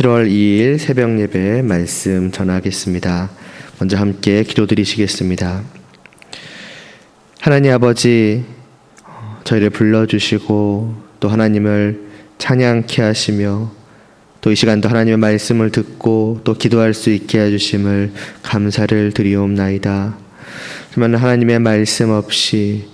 7월 2일 새벽 예배 말씀 전하겠습니다. 먼저 함께 기도드리시겠습니다. 하나님 아버지, 저희를 불러주시고 또 하나님을 찬양케 하시며 또 이 시간도 하나님의 말씀을 듣고 또 기도할 수 있게 해주심을 감사를 드리옵나이다. 그러면 하나님의 말씀 없이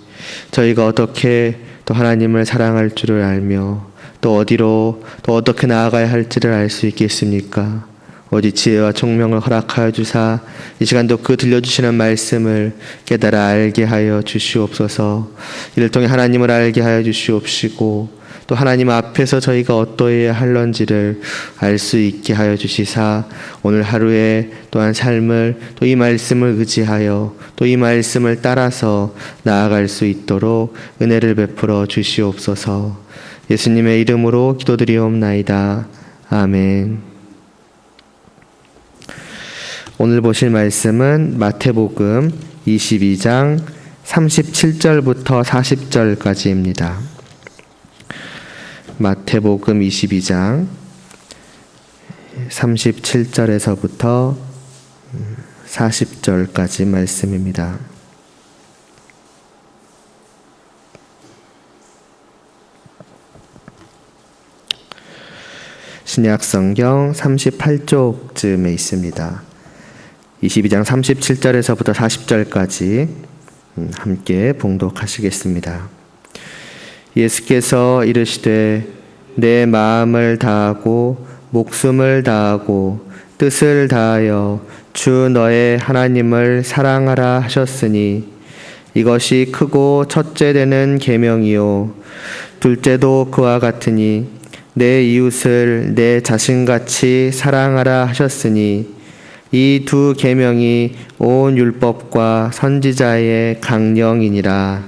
저희가 어떻게 또 하나님을 사랑할 줄을 알며 또 어디로 또 어떻게 나아가야 할지를 알 수 있겠습니까? 어디 지혜와 총명을 허락하여 주사 이 시간도 그 들려주시는 말씀을 깨달아 알게 하여 주시옵소서. 이를 통해 하나님을 알게 하여 주시옵시고 또 하나님 앞에서 저희가 어떠해야 할런지를 알 수 있게 하여 주시사 오늘 하루에 또한 삶을 또 이 말씀을 의지하여 또 이 말씀을 따라서 나아갈 수 있도록 은혜를 베풀어 주시옵소서. 예수님의 이름으로 기도드리옵나이다. 아멘. 오늘 보실 말씀은 마태복음 22장 37절부터 40절까지입니다. 마태복음 22장 37절에서부터 40절까지 말씀입니다. 신약성경 38쪽쯤에 있습니다. 22장 37절에서부터 40절까지 함께 봉독하시겠습니다. 예수께서 이르시되 내 마음을 다하고 목숨을 다하고 뜻을 다하여 주 너의 하나님을 사랑하라 하셨으니 이것이 크고 첫째 되는 계명이요 둘째도 그와 같으니 내 이웃을 내 자신같이 사랑하라 하셨으니 이 두 계명이 온 율법과 선지자의 강령이니라.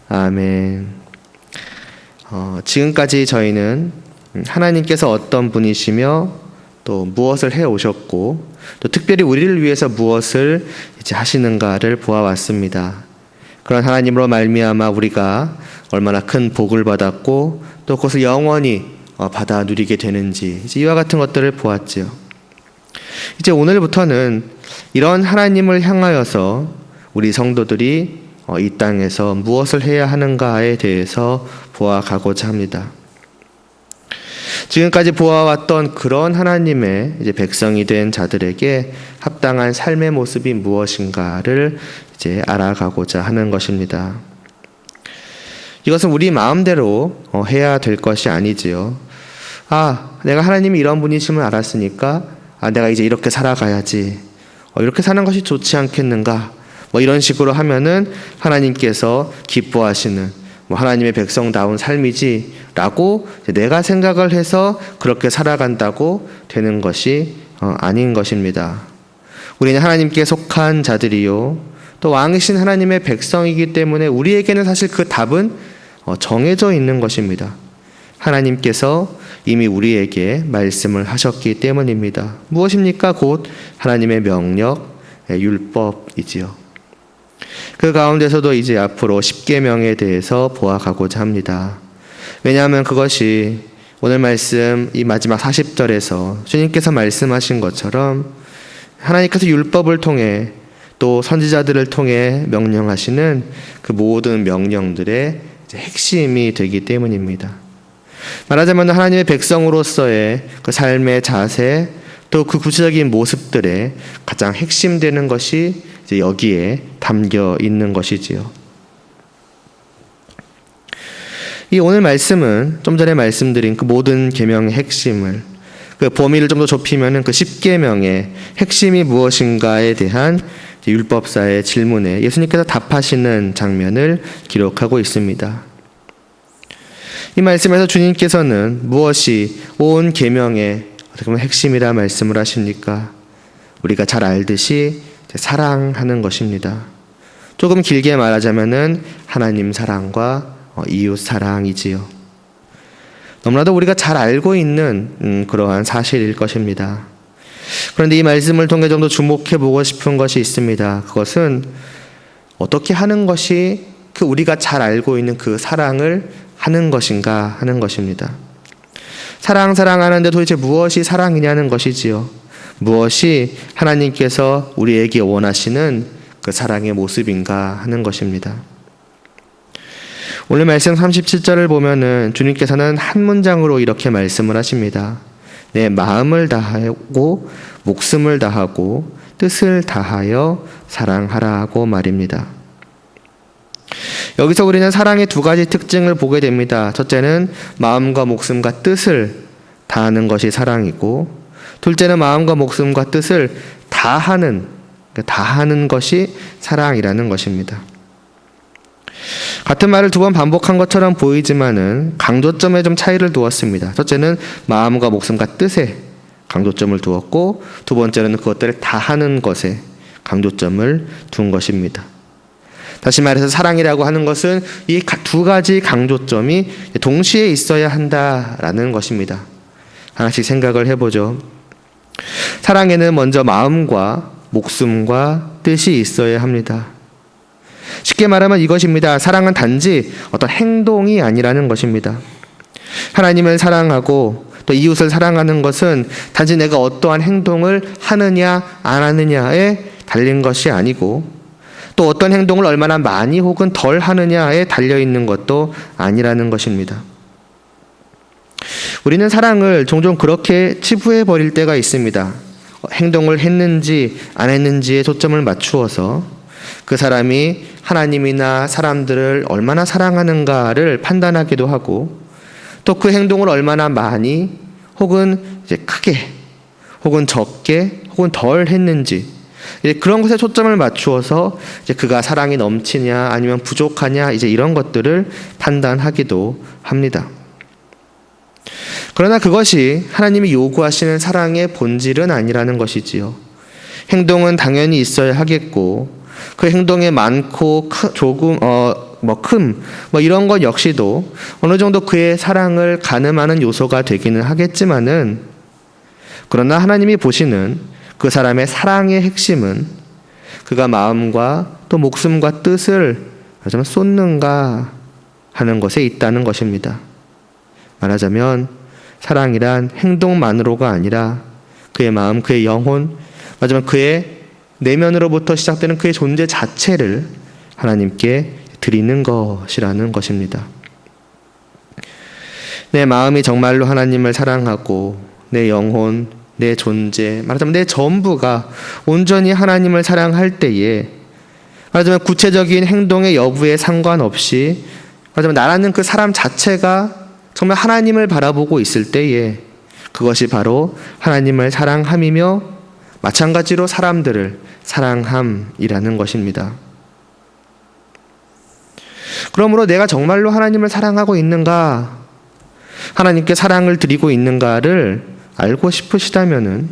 아멘. 지금까지 저희는 하나님께서 어떤 분이시며 또 무엇을 해오셨고 또 특별히 우리를 위해서 무엇을 이제 하시는가를 보아왔습니다. 그런 하나님으로 말미암아 우리가 얼마나 큰 복을 받았고 또 그것을 영원히 받아 누리게 되는지 이와 같은 것들을 보았지요. 이제 오늘부터는 이런 하나님을 향하여서 우리 성도들이 이 땅에서 무엇을 해야 하는가에 대해서 보아가고자 합니다. 지금까지 보아왔던 그런 하나님의 이제 백성이 된 자들에게 합당한 삶의 모습이 무엇인가를 이제 알아가고자 하는 것입니다. 이것은 우리 마음대로 해야 될 것이 아니지요. 내가 하나님이 이런 분이심을 알았으니까 내가 이제 이렇게 살아가야지. 이렇게 사는 것이 좋지 않겠는가? 이런 식으로 하면은 하나님께서 기뻐하시는 하나님의 백성다운 삶이지 라고 내가 생각을 해서 그렇게 살아간다고 되는 것이 아닌 것입니다. 우리는 하나님께 속한 자들이요 또 왕이신 하나님의 백성이기 때문에 우리에게는 사실 그 답은 정해져 있는 것입니다. 하나님께서 이미 우리에게 말씀을 하셨기 때문입니다. 무엇입니까? 곧 하나님의 명령, 율법이지요. 그 가운데서도 이제 앞으로 십계명에 대해서 보아가고자 합니다. 왜냐하면 그것이 오늘 말씀 이 마지막 40절에서 주님께서 말씀하신 것처럼 하나님께서 율법을 통해 또 선지자들을 통해 명령하시는 그 모든 명령들의 핵심이 되기 때문입니다. 말하자면 하나님의 백성으로서의 그 삶의 자세 또 그 구체적인 모습들의 가장 핵심되는 것이 이제 여기에 담겨 있는 것이지요. 이 오늘 말씀은 좀 전에 말씀드린 그 모든 계명의 핵심을 그 범위를 좀 더 좁히면은 그 10계명의 핵심이 무엇인가에 대한 율법사의 질문에 예수님께서 답하시는 장면을 기록하고 있습니다. 이 말씀에서 주님께서는 무엇이 온 계명의 어떻게 보면 핵심이라 말씀을 하십니까? 우리가 잘 알듯이 사랑하는 것입니다. 조금 길게 말하자면은 하나님 사랑과 이웃 사랑이지요. 너무나도 우리가 잘 알고 있는 그러한 사실일 것입니다. 그런데 이 말씀을 통해 좀 더 주목해 보고 싶은 것이 있습니다. 그것은 어떻게 하는 것이 그 우리가 잘 알고 있는 그 사랑을 하는 것인가 하는 것입니다. 사랑하는데 도대체 무엇이 사랑이냐는 것이지요. 무엇이 하나님께서 우리에게 원하시는 그 사랑의 모습인가 하는 것입니다. 오늘 말씀 37절을 보면은 주님께서는 한 문장으로 이렇게 말씀을 하십니다. 내 마음을 다하고 목숨을 다하고 뜻을 다하여 사랑하라고 말입니다. 여기서 우리는 사랑의 두 가지 특징을 보게 됩니다. 첫째는 마음과 목숨과 뜻을 다하는 것이 사랑이고, 둘째는 마음과 목숨과 뜻을 다하는 것이 사랑이라는 것입니다. 같은 말을 두 번 반복한 것처럼 보이지만은 강조점에 좀 차이를 두었습니다. 첫째는 마음과 목숨과 뜻에 강조점을 두었고, 두 번째는 그것들을 다하는 것에 강조점을 둔 것입니다. 다시 말해서 사랑이라고 하는 것은 이 두 가지 강조점이 동시에 있어야 한다라는 것입니다. 하나씩 생각을 해보죠. 사랑에는 먼저 마음과 목숨과 뜻이 있어야 합니다. 쉽게 말하면 이것입니다. 사랑은 단지 어떤 행동이 아니라는 것입니다. 하나님을 사랑하고 또 이웃을 사랑하는 것은 단지 내가 어떠한 행동을 하느냐 안 하느냐에 달린 것이 아니고, 또 어떤 행동을 얼마나 많이 혹은 덜 하느냐에 달려있는 것도 아니라는 것입니다. 우리는 사랑을 종종 그렇게 치부해버릴 때가 있습니다. 행동을 했는지 안 했는지에 초점을 맞추어서 그 사람이 하나님이나 사람들을 얼마나 사랑하는가를 판단하기도 하고, 또 그 행동을 얼마나 많이 혹은 이제 크게 혹은 적게 혹은 덜 했는지 그런 것에 초점을 맞추어서 이제 그가 사랑이 넘치냐 아니면 부족하냐 이제 이런 것들을 판단하기도 합니다. 그러나 그것이 하나님이 요구하시는 사랑의 본질은 아니라는 것이지요. 행동은 당연히 있어야 하겠고, 그 행동에 많고 조금 큼 이런 것 역시도 어느 정도 그의 사랑을 가늠하는 요소가 되기는 하겠지만은, 그러나 하나님이 보시는 그 사람의 사랑의 핵심은 그가 마음과 또 목숨과 뜻을 쏟는가 하는 것에 있다는 것입니다. 말하자면 사랑이란 행동만으로가 아니라 그의 마음, 그의 영혼, 말하자면 그의 내면으로부터 시작되는 그의 존재 자체를 하나님께 드리는 것이라는 것입니다. 내 마음이 정말로 하나님을 사랑하고 내 영혼, 내 존재, 말하자면 내 전부가 온전히 하나님을 사랑할 때에, 말하자면 구체적인 행동의 여부에 상관없이, 말하자면 나라는 그 사람 자체가 정말 하나님을 바라보고 있을 때에 그것이 바로 하나님을 사랑함이며 마찬가지로 사람들을 사랑함이라는 것입니다. 그러므로 내가 정말로 하나님을 사랑하고 있는가, 하나님께 사랑을 드리고 있는가를 알고 싶으시다면은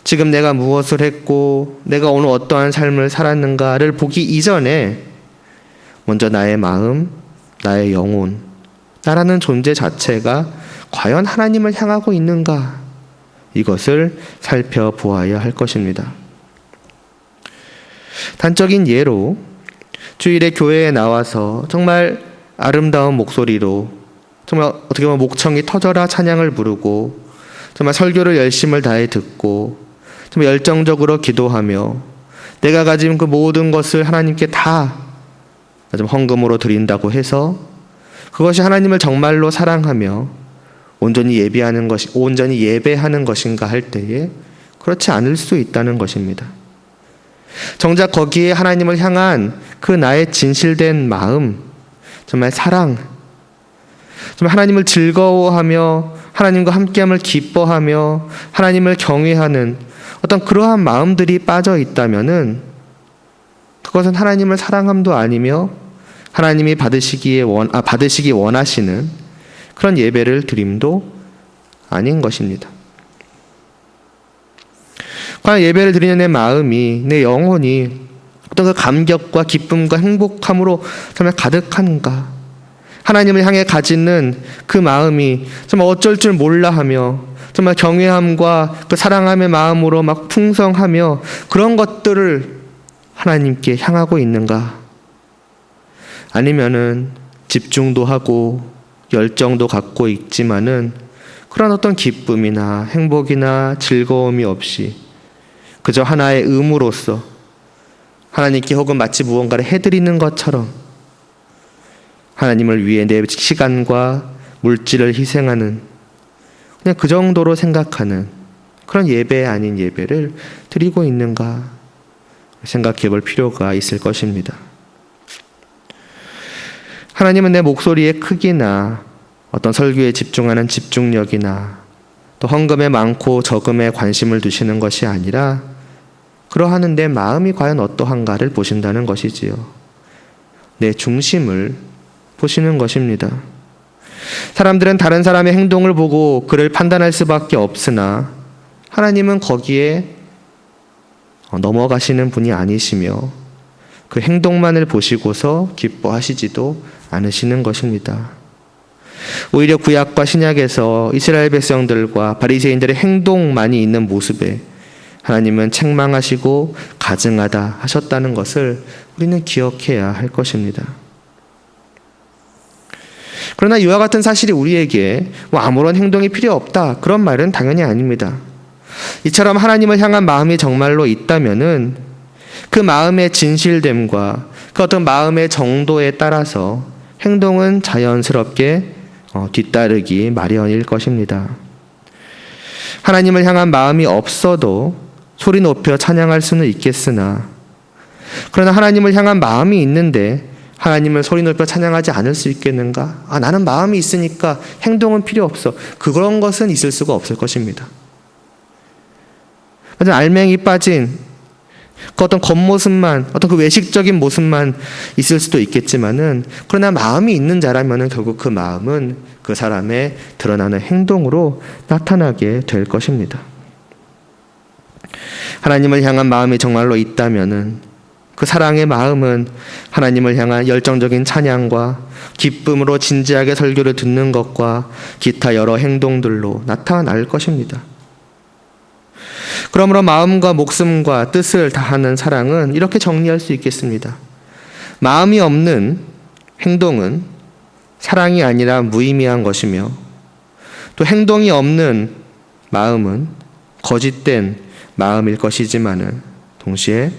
지금 내가 무엇을 했고 내가 오늘 어떠한 삶을 살았는가를 보기 이전에 먼저 나의 마음, 나의 영혼, 나라는 존재 자체가 과연 하나님을 향하고 있는가, 이것을 살펴보아야 할 것입니다. 단적인 예로 주일에 교회에 나와서 정말 아름다운 목소리로 정말 어떻게 보면 목청이 터져라 찬양을 부르고 정말 설교를 열심을 다해 듣고 정말 열정적으로 기도하며 내가 가진 그 모든 것을 하나님께 다 헌금으로 드린다고 해서 그것이 하나님을 정말로 사랑하며 온전히 예배하는 것인가 할 때에 그렇지 않을 수 있다는 것입니다. 정작 거기에 하나님을 향한 그 나의 진실된 마음, 정말 사랑, 정말 하나님을 즐거워하며 하나님과 함께함을 기뻐하며 하나님을 경외하는 어떤 그러한 마음들이 빠져 있다면은 그것은 하나님을 사랑함도 아니며 하나님이 받으시기 원하시는 그런 예배를 드림도 아닌 것입니다. 과연 예배를 드리는 내 마음이, 내 영혼이 어떤 그 감격과 기쁨과 행복함으로 정말 가득한가? 하나님을 향해 가지는 그 마음이 정말 어쩔 줄 몰라 하며 정말 경외함과 그 사랑함의 마음으로 막 풍성하며 그런 것들을 하나님께 향하고 있는가? 아니면은 집중도 하고 열정도 갖고 있지만은 그런 어떤 기쁨이나 행복이나 즐거움이 없이 그저 하나의 의무로서 하나님께 혹은 마치 무언가를 해드리는 것처럼 하나님을 위해 내 시간과 물질을 희생하는 그냥 그 정도로 생각하는 그런 예배 아닌 예배를 드리고 있는가 생각해 볼 필요가 있을 것입니다. 하나님은 내 목소리의 크기나 어떤 설교에 집중하는 집중력이나 또 헌금에 많고 적음에 관심을 두시는 것이 아니라 그러하는 내 마음이 과연 어떠한가를 보신다는 것이지요. 내 중심을 보시는 것입니다. 사람들은 다른 사람의 행동을 보고 그를 판단할 수밖에 없으나 하나님은 거기에 넘어가시는 분이 아니시며 그 행동만을 보시고서 기뻐하시지도 않으시는 것입니다. 오히려 구약과 신약에서 이스라엘 백성들과 바리새인들의 행동만이 있는 모습에 하나님은 책망하시고 가증하다 하셨다는 것을 우리는 기억해야 할 것입니다. 그러나 이와 같은 사실이 우리에게 아무런 행동이 필요 없다 그런 말은 당연히 아닙니다. 이처럼 하나님을 향한 마음이 정말로 있다면은 그 마음의 진실됨과 그 어떤 마음의 정도에 따라서 행동은 자연스럽게 뒤따르기 마련일 것입니다. 하나님을 향한 마음이 없어도 소리 높여 찬양할 수는 있겠으나 그러나 하나님을 향한 마음이 있는데 하나님을 소리 높여 찬양하지 않을 수 있겠는가? 나는 마음이 있으니까 행동은 필요 없어. 그런 것은 있을 수가 없을 것입니다. 알맹이 빠진 그 어떤 겉모습만, 어떤 그 외식적인 모습만 있을 수도 있겠지만은 그러나 마음이 있는 자라면은 결국 그 마음은 그 사람의 드러나는 행동으로 나타나게 될 것입니다. 하나님을 향한 마음이 정말로 있다면은 그 사랑의 마음은 하나님을 향한 열정적인 찬양과 기쁨으로 진지하게 설교를 듣는 것과 기타 여러 행동들로 나타날 것입니다. 그러므로 마음과 목숨과 뜻을 다하는 사랑은 이렇게 정리할 수 있겠습니다. 마음이 없는 행동은 사랑이 아니라 무의미한 것이며 또 행동이 없는 마음은 거짓된 마음일 것이지만은 동시에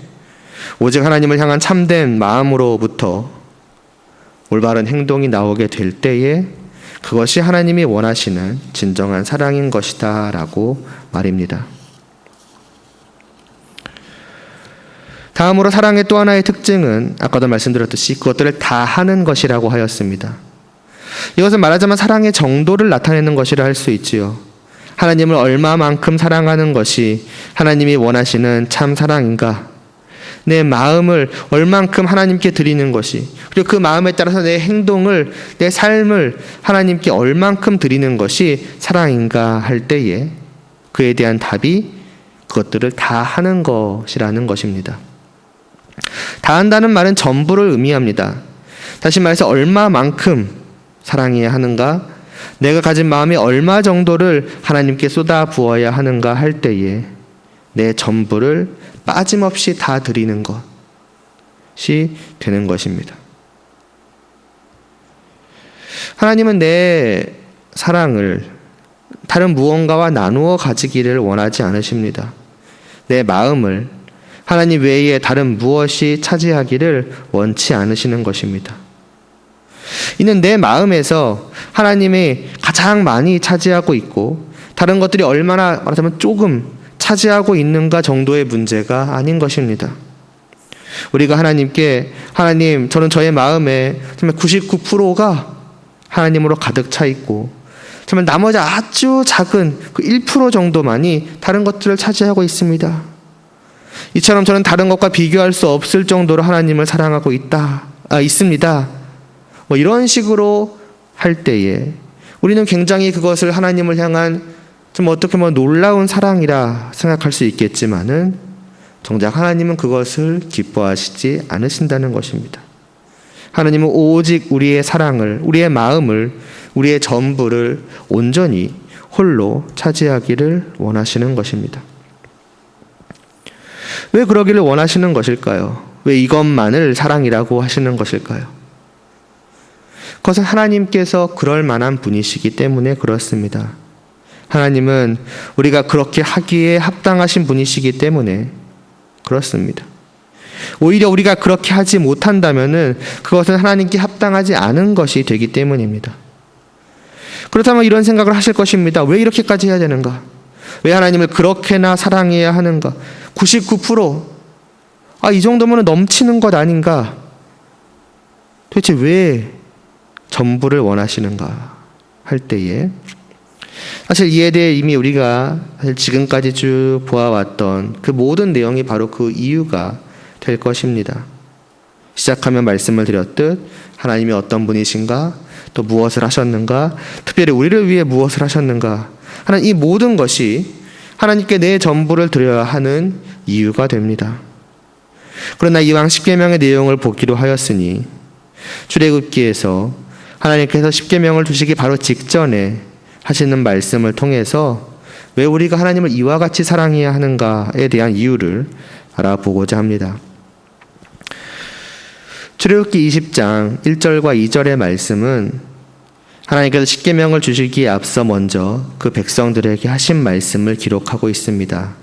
오직 하나님을 향한 참된 마음으로부터 올바른 행동이 나오게 될 때에 그것이 하나님이 원하시는 진정한 사랑인 것이다 라고 말입니다. 다음으로 사랑의 또 하나의 특징은 아까도 말씀드렸듯이 그것들을 다 하는 것이라고 하였습니다. 이것은 말하자면 사랑의 정도를 나타내는 것이라 할 수 있지요. 하나님을 얼마만큼 사랑하는 것이 하나님이 원하시는 참 사랑인가? 내 마음을 얼만큼 하나님께 드리는 것이 그리고 그 마음에 따라서 내 행동을 내 삶을 하나님께 얼만큼 드리는 것이 사랑인가 할 때에 그에 대한 답이 그것들을 다 하는 것이라는 것입니다. 다 한다는 말은 전부를 의미합니다. 다시 말해서 얼마만큼 사랑해야 하는가 내가 가진 마음이 얼마 정도를 하나님께 쏟아 부어야 하는가 할 때에 내 전부를 빠짐없이 다 드리는 것이 되는 것입니다. 하나님은 내 사랑을 다른 무언가와 나누어 가지기를 원하지 않으십니다. 내 마음을 하나님 외에 다른 무엇이 차지하기를 원치 않으시는 것입니다. 이는 내 마음에서 하나님이 가장 많이 차지하고 있고 다른 것들이 얼마나 말하자면 조금 차지하고 있는가 정도의 문제가 아닌 것입니다. 우리가 하나님께 하나님 저는 저의 마음에 정말 99%가 하나님으로 가득 차 있고 정말 나머지 아주 작은 그 1% 정도만이 다른 것들을 차지하고 있습니다. 이처럼 저는 다른 것과 비교할 수 없을 정도로 하나님을 사랑하고 있습니다. 이런 식으로 할 때에 우리는 굉장히 그것을 하나님을 향한 좀 어떻게 보면 놀라운 사랑이라 생각할 수 있겠지만은 정작 하나님은 그것을 기뻐하시지 않으신다는 것입니다. 하나님은 오직 우리의 사랑을, 우리의 마음을, 우리의 전부를 온전히 홀로 차지하기를 원하시는 것입니다. 왜 그러기를 원하시는 것일까요? 왜 이것만을 사랑이라고 하시는 것일까요? 그것은 하나님께서 그럴 만한 분이시기 때문에 그렇습니다. 하나님은 우리가 그렇게 하기에 합당하신 분이시기 때문에 그렇습니다. 오히려 우리가 그렇게 하지 못한다면은 그것은 하나님께 합당하지 않은 것이 되기 때문입니다. 그렇다면 이런 생각을 하실 것입니다. 왜 이렇게까지 해야 되는가? 왜 하나님을 그렇게나 사랑해야 하는가? 99%, 이 정도면 넘치는 것 아닌가? 도대체 왜 전부를 원하시는가? 할 때에 사실 이에 대해 이미 우리가 사실 지금까지 쭉 보아왔던 그 모든 내용이 바로 그 이유가 될 것입니다. 시작하면 말씀을 드렸듯 하나님이 어떤 분이신가, 또 무엇을 하셨는가, 특별히 우리를 위해 무엇을 하셨는가 하는 이 모든 것이 하나님께 내 전부를 드려야 하는 이유가 됩니다. 그러나 이왕 십계명의 내용을 보기로 하였으니 출애굽기에서 하나님께서 십계명을 주시기 바로 직전에 하시는 말씀을 통해서 왜 우리가 하나님을 이와 같이 사랑해야 하는가에 대한 이유를 알아보고자 합니다. 출애굽기 20장 1절과 2절의 말씀은 하나님께서 십계명을 주시기에 앞서 먼저 그 백성들에게 하신 말씀을 기록하고 있습니다.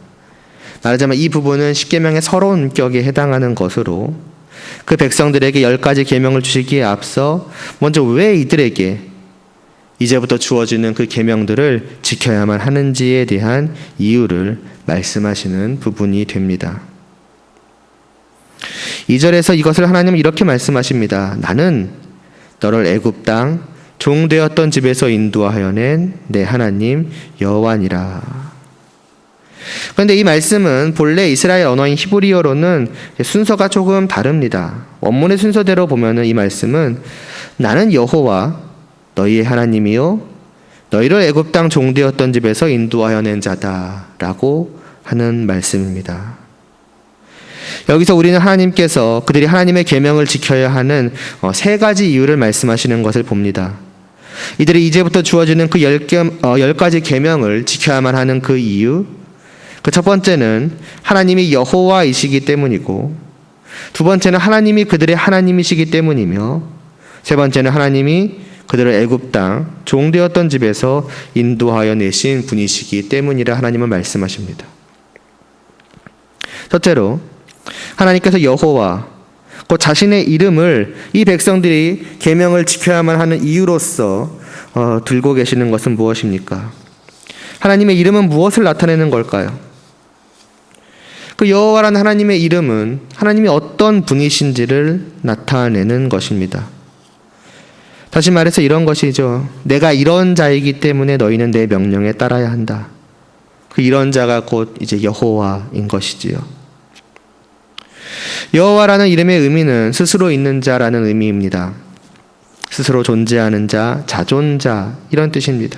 말하자면 이 부분은 십계명의 서론격에 해당하는 것으로 그 백성들에게 10가지 계명을 주시기에 앞서 먼저 왜 이들에게 이제부터 주어지는 그 계명들을 지켜야만 하는지에 대한 이유를 말씀하시는 부분이 됩니다. 2절에서 이것을 하나님은 이렇게 말씀하십니다. 나는 너를 애굽 땅 종되었던 집에서 인도하여 낸 내 하나님 여호와니라. 그런데 이 말씀은 본래 이스라엘 언어인 히브리어로는 순서가 조금 다릅니다. 원문의 순서대로 보면은 이 말씀은 나는 여호와 너희의 하나님이요 너희를 애굽 땅 종되었던 집에서 인도하여 낸 자다라고 하는 말씀입니다. 여기서 우리는 하나님께서 그들이 하나님의 계명을 지켜야 하는 3가지 이유를 말씀하시는 것을 봅니다. 이들이 이제부터 주어지는 그 10가지 계명을 지켜야만 하는 그 이유, 그 첫 번째는 하나님이 여호와이시기 때문이고, 두 번째는 하나님이 그들의 하나님이시기 때문이며, 세 번째는 하나님이 그들을 애굽 땅 종되었던 집에서 인도하여 내신 분이시기 때문이라 하나님은 말씀하십니다. 첫째로 하나님께서 여호와 곧 자신의 이름을 이 백성들이 계명을 지켜야만 하는 이유로서 들고 계시는 것은 무엇입니까? 하나님의 이름은 무엇을 나타내는 걸까요? 그 여호와라는 하나님의 이름은 하나님이 어떤 분이신지를 나타내는 것입니다. 다시 말해서 이런 것이죠. 내가 이런 자이기 때문에 너희는 내 명령에 따라야 한다. 그 이런 자가 곧 이제 여호와인 것이지요. 여호와라는 이름의 의미는 스스로 있는 자라는 의미입니다. 스스로 존재하는 자, 자존자 이런 뜻입니다.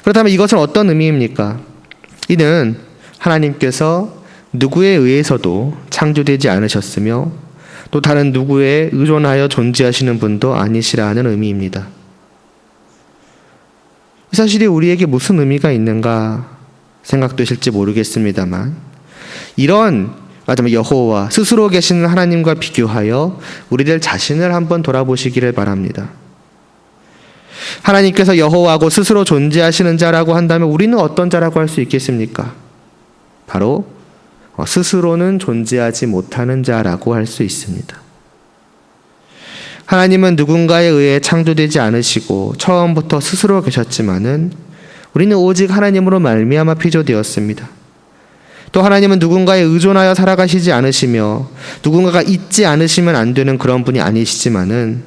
그렇다면 이것은 어떤 의미입니까? 이는 하나님께서 누구에 의해서도 창조되지 않으셨으며 또 다른 누구에 의존하여 존재하시는 분도 아니시라는 의미입니다. 이 사실이 우리에게 무슨 의미가 있는가 생각되실지 모르겠습니다만 이런 여호와 스스로 계시는 하나님과 비교하여 우리들 자신을 한번 돌아보시기를 바랍니다. 하나님께서 여호와고 스스로 존재하시는 자라고 한다면 우리는 어떤 자라고 할 수 있겠습니까? 바로 스스로는 존재하지 못하는 자라고 할 수 있습니다. 하나님은 누군가에 의해 창조되지 않으시고 처음부터 스스로 계셨지만은 우리는 오직 하나님으로 말미암아 피조되었습니다. 또 하나님은 누군가에 의존하여 살아가시지 않으시며 누군가가 있지 않으시면 안 되는 그런 분이 아니시지만은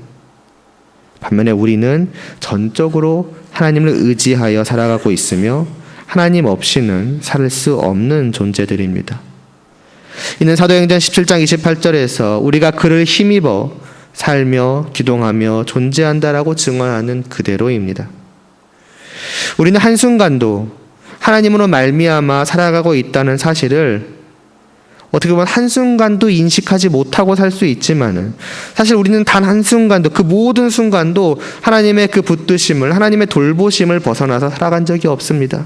반면에 우리는 전적으로 하나님을 의지하여 살아가고 있으며 하나님 없이는 살 수 없는 존재들입니다. 이는 사도행전 17장 28절에서 우리가 그를 힘입어 살며 기동하며 존재한다라고 증언하는 그대로입니다. 우리는 한순간도 하나님으로 말미암아 살아가고 있다는 사실을 어떻게 보면 한순간도 인식하지 못하고 살 수 있지만은 사실 우리는 단 한순간도 그 모든 순간도 하나님의 그 붙드심을 하나님의 돌보심을 벗어나서 살아간 적이 없습니다.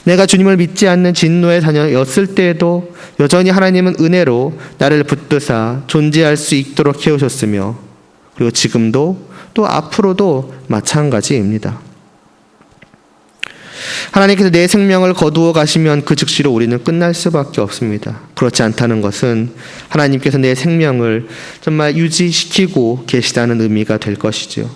내가 주님을 믿지 않는 진노의 자녀였을 때에도 여전히 하나님은 은혜로 나를 붙드사 존재할 수 있도록 키우셨으며 그리고 지금도 또 앞으로도 마찬가지입니다. 하나님께서 내 생명을 거두어 가시면 그 즉시로 우리는 끝날 수밖에 없습니다. 그렇지 않다는 것은 하나님께서 내 생명을 정말 유지시키고 계시다는 의미가 될 것이죠.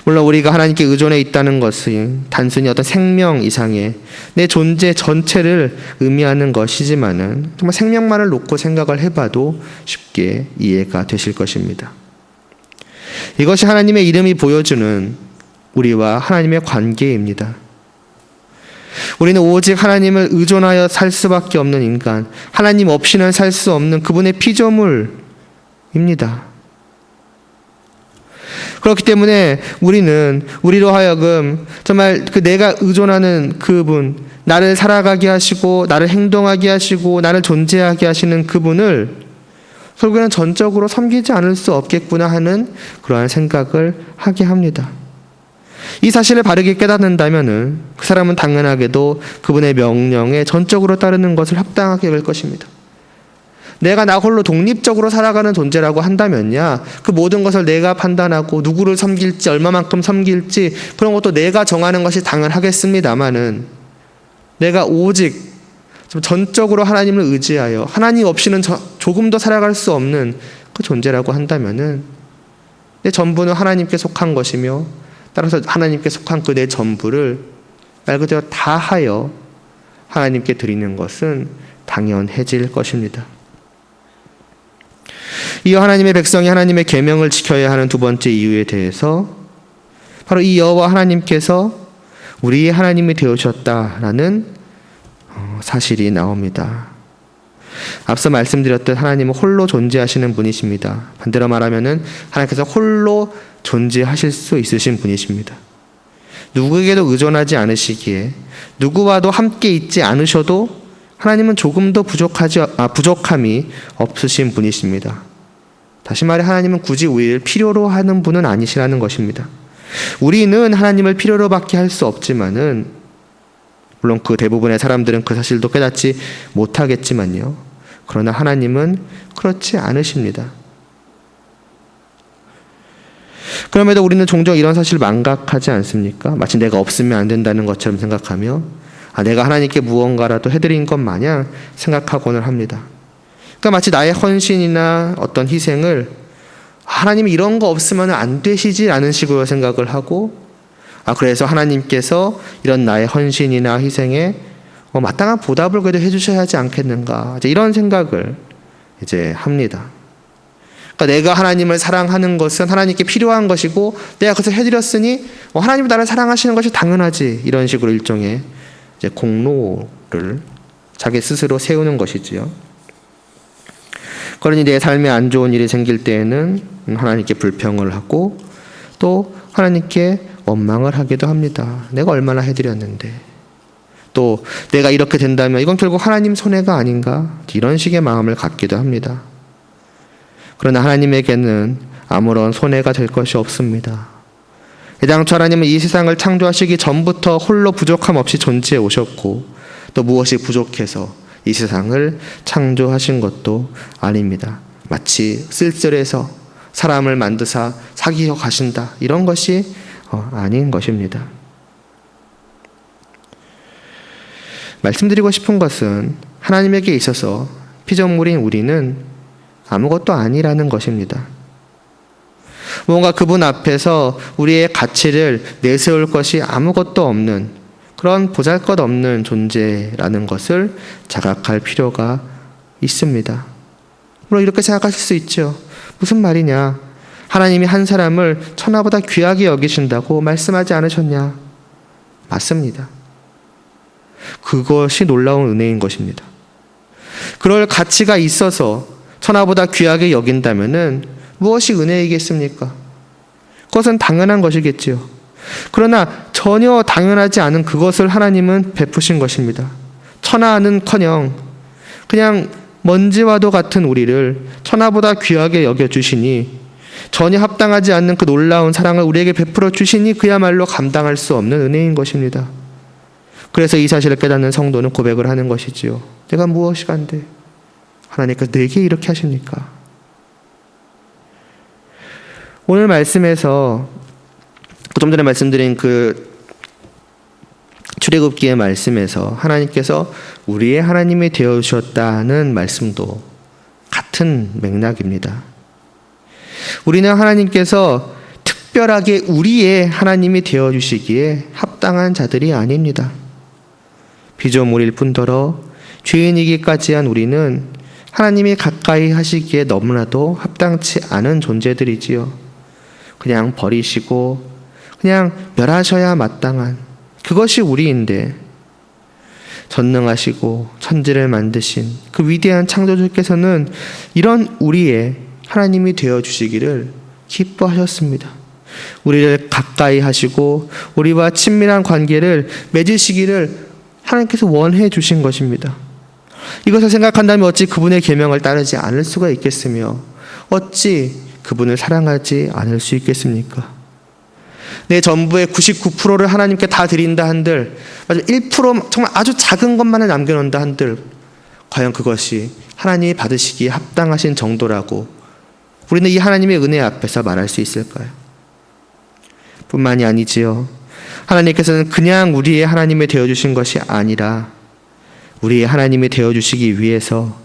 물론 우리가 하나님께 의존해 있다는 것은 단순히 어떤 생명 이상의 내 존재 전체를 의미하는 것이지만은 정말 생명만을 놓고 생각을 해봐도 쉽게 이해가 되실 것입니다. 이것이 하나님의 이름이 보여주는 우리와 하나님의 관계입니다. 우리는 오직 하나님을 의존하여 살 수밖에 없는 인간, 하나님 없이는 살 수 없는 그분의 피조물입니다. 그렇기 때문에 우리로 하여금 정말 그 내가 의존하는 그분, 나를 살아가게 하시고 나를 행동하게 하시고 나를 존재하게 하시는 그분을 결국에는 전적으로 섬기지 않을 수 없겠구나 하는 그러한 생각을 하게 합니다. 이 사실을 바르게 깨닫는다면은 그 사람은 당연하게도 그분의 명령에 전적으로 따르는 것을 합당하게 될 것입니다. 내가 나 홀로 독립적으로 살아가는 존재라고 한다면야 그 모든 것을 내가 판단하고 누구를 섬길지 얼마만큼 섬길지 그런 것도 내가 정하는 것이 당연하겠습니다마는 내가 오직 전적으로 하나님을 의지하여 하나님 없이는 조금 더 살아갈 수 없는 그 존재라고 한다면은 내 전부는 하나님께 속한 것이며 따라서 하나님께 속한 그 내 전부를 말 그대로 다하여 하나님께 드리는 것은 당연해질 것입니다. 이어 하나님의 백성이 하나님의 계명을 지켜야 하는 두 번째 이유에 대해서 바로 이 여호와 하나님께서 우리의 하나님이 되어주셨다라는 사실이 나옵니다. 앞서 말씀드렸듯 하나님은 홀로 존재하시는 분이십니다. 반대로 말하면은 하나님께서 홀로 존재하실 수 있으신 분이십니다. 누구에게도 의존하지 않으시기에 누구와도 함께 있지 않으셔도 하나님은 조금도 부족함이 없으신 분이십니다. 다시 말해 하나님은 굳이 우리를 필요로 하는 분은 아니시라는 것입니다. 우리는 하나님을 필요로 밖에 할 수 없지만은 물론 그 대부분의 사람들은 그 사실도 깨닫지 못하겠지만요. 그러나 하나님은 그렇지 않으십니다. 그럼에도 우리는 종종 이런 사실을 망각하지 않습니까? 마치 내가 없으면 안 된다는 것처럼 생각하며 내가 하나님께 무언가라도 해드린 것 마냥 생각하곤 합니다. 그러니까 마치 나의 헌신이나 어떤 희생을 하나님이 이런 거 없으면 안 되시지라는 식으로 생각을 하고 그래서 하나님께서 이런 나의 헌신이나 희생에 마땅한 보답을 그래도 해주셔야 하지 않겠는가 이제 이런 생각을 이제 합니다. 그러니까 내가 하나님을 사랑하는 것은 하나님께 필요한 것이고 내가 그것을 해드렸으니 하나님이 나를 사랑하시는 것이 당연하지 이런 식으로 일종의 이제 공로를 자기 스스로 세우는 것이지요. 그러니 내 삶에 안 좋은 일이 생길 때에는 하나님께 불평을 하고 또 하나님께 원망을 하기도 합니다. 내가 얼마나 해드렸는데 또 내가 이렇게 된다면 이건 결국 하나님 손해가 아닌가 이런 식의 마음을 갖기도 합니다. 그러나 하나님에게는 아무런 손해가 될 것이 없습니다. 애당초 하나님은 이 세상을 창조하시기 전부터 홀로 부족함 없이 존재해 오셨고 또 무엇이 부족해서 이 세상을 창조하신 것도 아닙니다. 마치 쓸쓸해서 사람을 만드사 사기혀 가신다 이런 것이 아닌 것입니다. 말씀드리고 싶은 것은 하나님에게 있어서 피조물인 우리는 아무것도 아니라는 것입니다. 뭔가 그분 앞에서 우리의 가치를 내세울 것이 아무것도 없는 그런 보잘것없는 존재라는 것을 자각할 필요가 있습니다. 물론 이렇게 생각하실 수 있죠. 무슨 말이냐? 하나님이 한 사람을 천하보다 귀하게 여기신다고 말씀하지 않으셨냐? 맞습니다. 그것이 놀라운 은혜인 것입니다. 그럴 가치가 있어서 천하보다 귀하게 여긴다면은 무엇이 은혜이겠습니까? 그것은 당연한 것이겠지요. 그러나 전혀 당연하지 않은 그것을 하나님은 베푸신 것입니다. 천하는커녕 그냥 먼지와도 같은 우리를 천하보다 귀하게 여겨주시니 전혀 합당하지 않는 그 놀라운 사랑을 우리에게 베풀어 주시니 그야말로 감당할 수 없는 은혜인 것입니다. 그래서 이 사실을 깨닫는 성도는 고백을 하는 것이지요. 내가 무엇이간데 하나님께서 내게 이렇게 하십니까? 오늘 말씀에서 좀 전에 말씀드린 그 출애굽기의 말씀에서 하나님께서 우리의 하나님이 되어주셨다는 말씀도 같은 맥락입니다. 우리는 하나님께서 특별하게 우리의 하나님이 되어주시기에 합당한 자들이 아닙니다. 피조물일 뿐더러 죄인이기까지 한 우리는 하나님이 가까이 하시기에 너무나도 합당치 않은 존재들이지요. 그냥 버리시고 그냥 멸하셔야 마땅한 그것이 우리인데, 전능하시고 천지를 만드신 그 위대한 창조주께서는 이런 우리의 하나님이 되어주시기를 기뻐하셨습니다. 우리를 가까이 하시고 우리와 친밀한 관계를 맺으시기를 하나님께서 원해 주신 것입니다. 이것을 생각한다면 어찌 그분의 계명을 따르지 않을 수가 있겠으며 어찌 그분을 사랑하지 않을 수 있겠습니까? 내 전부의 99%를 하나님께 다 드린다 한들, 1% 정말 아주 작은 것만을 남겨놓는다 한들, 과연 그것이 하나님이 받으시기에 합당하신 정도라고 우리는 이 하나님의 은혜 앞에서 말할 수 있을까요? 뿐만이 아니지요. 하나님께서는 그냥 우리의 하나님이 되어주신 것이 아니라 우리의 하나님이 되어주시기 위해서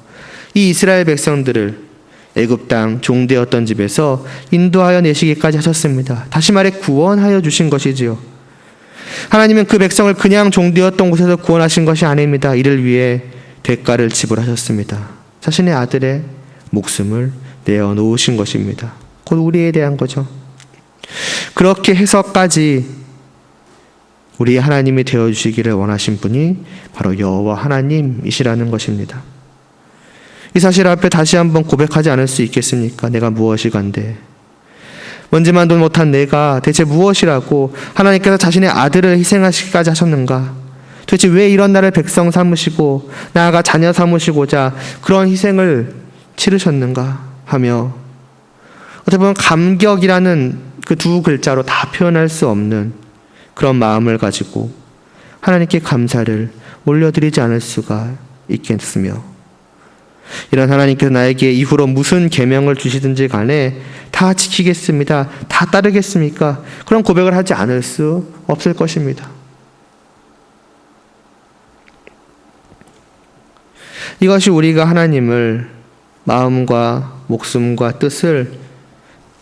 이 이스라엘 백성들을 애굽 땅 종되었던 집에서 인도하여 내시기까지 하셨습니다. 다시 말해 구원하여 주신 것이지요. 하나님은 그 백성을 그냥 종되었던 곳에서 구원하신 것이 아닙니다. 이를 위해 대가를 지불하셨습니다. 자신의 아들의 목숨을 내어놓으신 것입니다. 곧 우리에 대한 거죠. 그렇게 해서까지 우리의 하나님이 되어주시기를 원하신 분이 바로 여호와 하나님이시라는 것입니다. 이 사실 앞에 다시 한번 고백하지 않을 수 있겠습니까? 내가 무엇이간데, 뭔지만도 못한 내가 대체 무엇이라고 하나님께서 자신의 아들을 희생하시기까지 하셨는가? 도대체 왜 이런 나를 백성 삼으시고 나아가 자녀 삼으시고자 그런 희생을 치르셨는가 하며, 어떻게 보면 감격이라는 그 두 글자로 다 표현할 수 없는 그런 마음을 가지고 하나님께 감사를 올려드리지 않을 수가 있겠으며, 이런 하나님께서 나에게 이후로 무슨 계명을 주시든지 간에 다 지키겠습니다, 다 따르겠습니까? 그런 고백을 하지 않을 수 없을 것입니다. 이것이 우리가 하나님을 마음과 목숨과 뜻을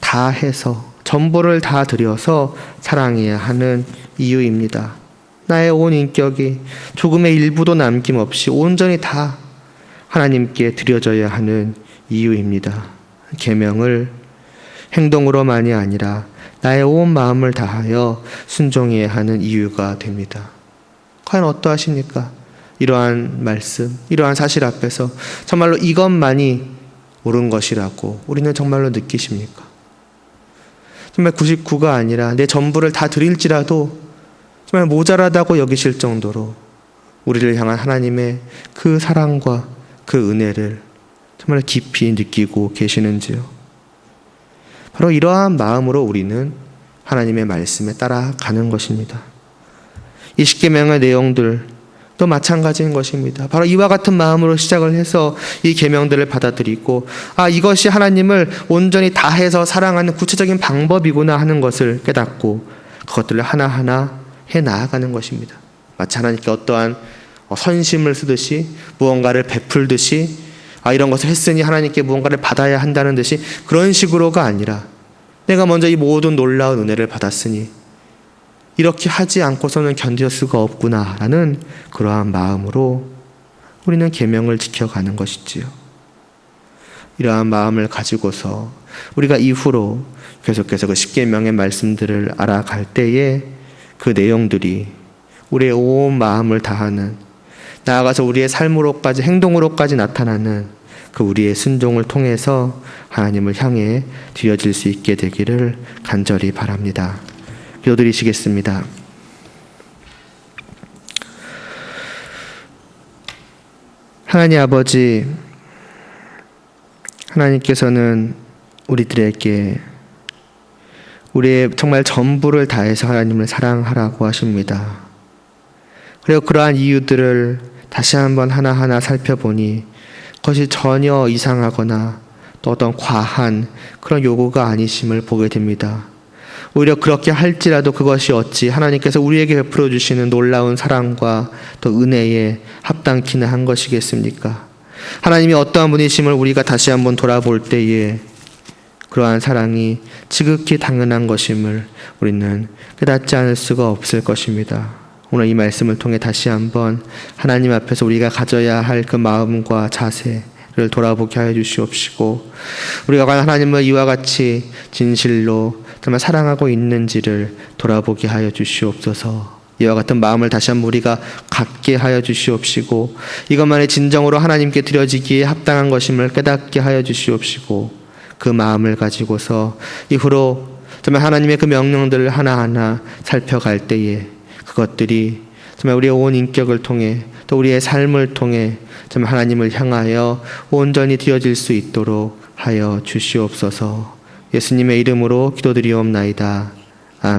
다 해서 전부를 다 드려서 사랑해야 하는 이유입니다. 나의 온 인격이 조금의 일부도 남김없이 온전히 다 하나님께 드려져야 하는 이유입니다. 계명을 행동으로만이 아니라 나의 온 마음을 다하여 순종해야 하는 이유가 됩니다. 과연 어떠하십니까? 이러한 말씀, 이러한 사실 앞에서 정말로 이것만이 옳은 것이라고 우리는 정말로 느끼십니까? 정말 99가 아니라 내 전부를 다 드릴지라도 정말 모자라다고 여기실 정도로 우리를 향한 하나님의 그 사랑과 그 은혜를 정말 깊이 느끼고 계시는지요? 바로 이러한 마음으로 우리는 하나님의 말씀에 따라가는 것입니다. 이 십계명의 내용들도 마찬가지인 것입니다. 바로 이와 같은 마음으로 시작을 해서 이 계명들을 받아들이고, 이것이 하나님을 온전히 다해서 사랑하는 구체적인 방법이구나 하는 것을 깨닫고 그것들을 하나하나 해 나아가는 것입니다. 마치 하나님께 어떠한 선심을 쓰듯이 무언가를 베풀듯이 이런 것을 했으니 하나님께 무언가를 받아야 한다는 듯이 그런 식으로가 아니라, 내가 먼저 이 모든 놀라운 은혜를 받았으니 이렇게 하지 않고서는 견딜 수가 없구나라는 그러한 마음으로 우리는 계명을 지켜가는 것이지요. 이러한 마음을 가지고서 우리가 이후로 계속해서 그 십계명의 말씀들을 알아갈 때에 그 내용들이 우리의 온 마음을 다하는, 나아가서 우리의 삶으로까지 행동으로까지 나타나는 그 우리의 순종을 통해서 하나님을 향해 드려질 수 있게 되기를 간절히 바랍니다. 기도드리시겠습니다. 하나님 아버지, 하나님께서는 우리들에게 우리의 정말 전부를 다해서 하나님을 사랑하라고 하십니다. 그리고 그러한 이유들을 다시 한번 하나하나 살펴보니 그것이 전혀 이상하거나 또 어떤 과한 그런 요구가 아니심을 보게 됩니다. 오히려 그렇게 할지라도 그것이 어찌 하나님께서 우리에게 베풀어 주시는 놀라운 사랑과 또 은혜에 합당키는 한 것이겠습니까? 하나님이 어떠한 분이심을 우리가 다시 한번 돌아볼 때에 그러한 사랑이 지극히 당연한 것임을 우리는 깨닫지 않을 수가 없을 것입니다. 오늘 이 말씀을 통해 다시 한번 하나님 앞에서 우리가 가져야 할 그 마음과 자세를 돌아보게 하여 주시옵시고, 우리가 과연 하나님을 이와 같이 진실로 정말 사랑하고 있는지를 돌아보게 하여 주시옵소서. 이와 같은 마음을 다시 한번 우리가 갖게 하여 주시옵시고, 이것만이 진정으로 하나님께 드려지기에 합당한 것임을 깨닫게 하여 주시옵시고, 그 마음을 가지고서 이후로 정말 하나님의 그 명령들을 하나하나 살펴갈 때에 그것들이 정말 우리의 온 인격을 통해 또 우리의 삶을 통해 정말 하나님을 향하여 온전히 되어질 수 있도록 하여 주시옵소서. 예수님의 이름으로 기도드리옵나이다.